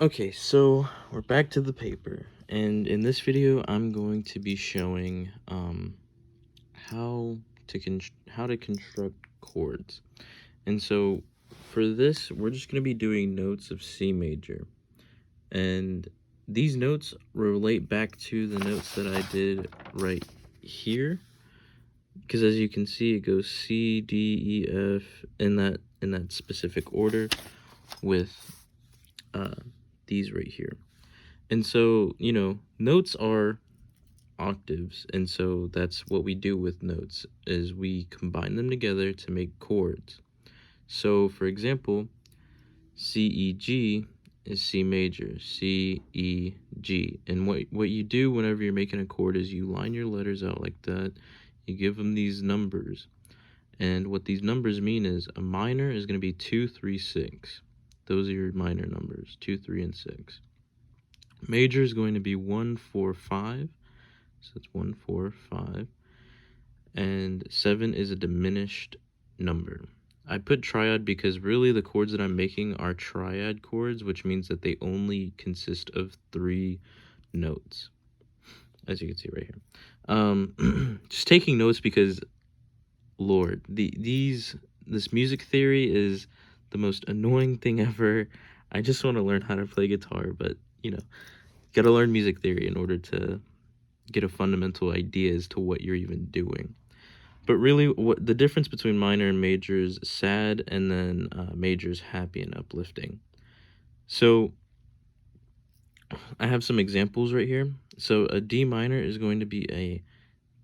Okay, so we're back to the paper, and in this video I'm going to be showing how how to construct chords. And so for this we're just going to be doing notes of C major, and these notes relate back to the notes that I did right here, because as you can see it goes C, D, E, F in that specific order with these right here. And so, notes are octaves, and so that's what we do with notes, is we combine them together to make chords. So, for example, C, E, G is C major, C, E, G. And what you do whenever you're making a chord is you line your letters out like that, you give them these numbers. And what these numbers mean is a minor is going to be 2, 3, 6. Those are your minor numbers, 2, 3, and 6. Major is going to be 1, 4, 5. So it's 1, 4, 5. And 7 is a diminished number. I put triad because really the chords that I'm making are triad chords, which means that they only consist of 3 notes, as you can see right here. Just taking notes because, Lord, this music theory is the most annoying thing ever. I just want to learn how to play guitar, but gotta learn music theory in order to get a fundamental idea as to what you're even doing. But really, what the difference between minor and major is sad, and then major is happy and uplifting. So I have some examples right here. So a D minor is going to be a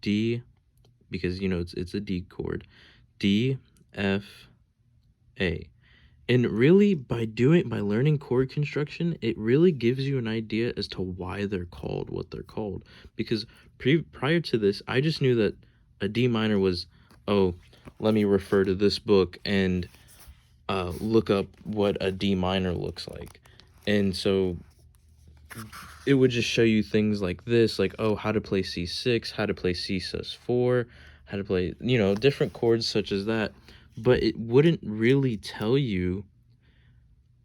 D, because it's a D chord. D, F, A. And really, by learning chord construction, it really gives you an idea as to why they're called what they're called. Because prior to this, I just knew that a D minor was, oh, let me refer to this book and look up what a D minor looks like. And so it would just show you things like this, like, oh, how to play C6, how to play C sus4, how to play, different chords such as that. But it wouldn't really tell you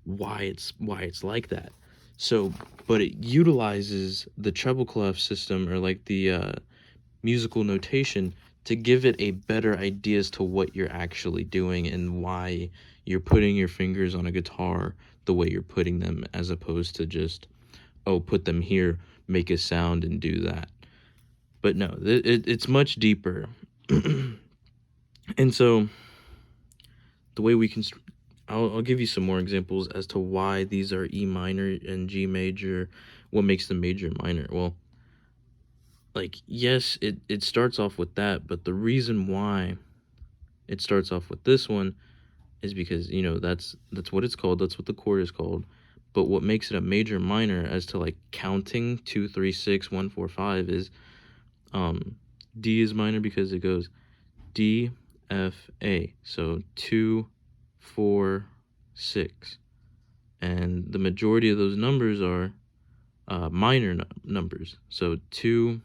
why it's like that. So, but it utilizes the treble clef system, or like the musical notation, to give it a better idea as to what you're actually doing and why you're putting your fingers on a guitar the way you're putting them, as opposed to just, oh, put them here, make a sound, and do that. But no, it's much deeper. And so the way we can, I'll give you some more examples as to why these are E minor and G major, what makes them major and minor. Well, like, yes, it starts off with that, but the reason why it starts off with this one is because, that's what it's called, that's what the chord is called. But what makes it a major and minor as to like counting 2, 3, 6, 1, 4, 5 is D is minor because it goes D, F, A. So 2, 4, 6. And the majority of those numbers are minor numbers. So 2,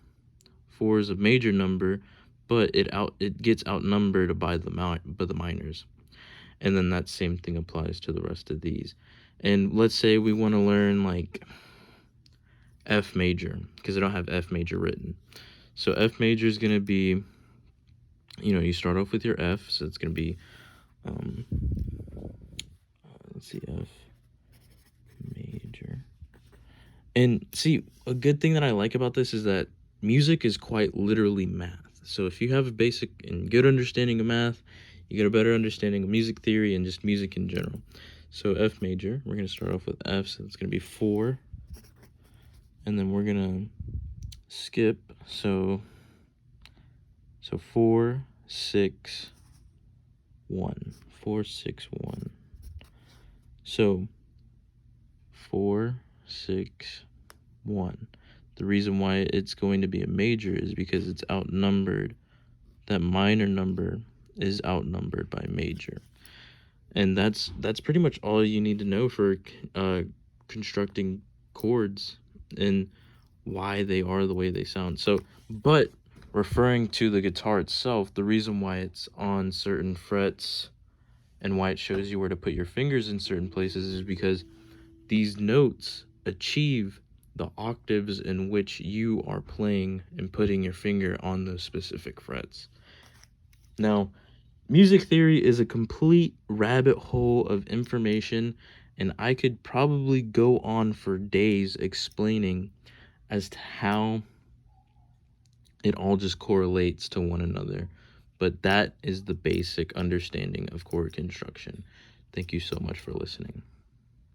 4 is a major number, but it gets outnumbered by the minors. And then that same thing applies to the rest of these. And let's say we want to learn like F major, because I don't have F major written. So F major is going to be, you start off with your F, so it's going to be, let's see, F major. And see, a good thing that I like about this is that music is quite literally math. So if you have a basic and good understanding of math, you get a better understanding of music theory and just music in general. So F major, we're going to start off with F, so it's going to be 4. And then we're going to skip, so 4, 6, 1. 4, 6, 1. So 4, 6, 1. The reason why it's going to be a major is because it's outnumbered. That minor number is outnumbered by major. And that's pretty much all you need to know for constructing chords and why they are the way they sound. So, but referring to the guitar itself, the reason why it's on certain frets and why it shows you where to put your fingers in certain places is because these notes achieve the octaves in which you are playing and putting your finger on those specific frets. Now, music theory is a complete rabbit hole of information, and I could probably go on for days explaining as to how it all just correlates to one another. But that is the basic understanding of chord construction. Thank you so much for listening.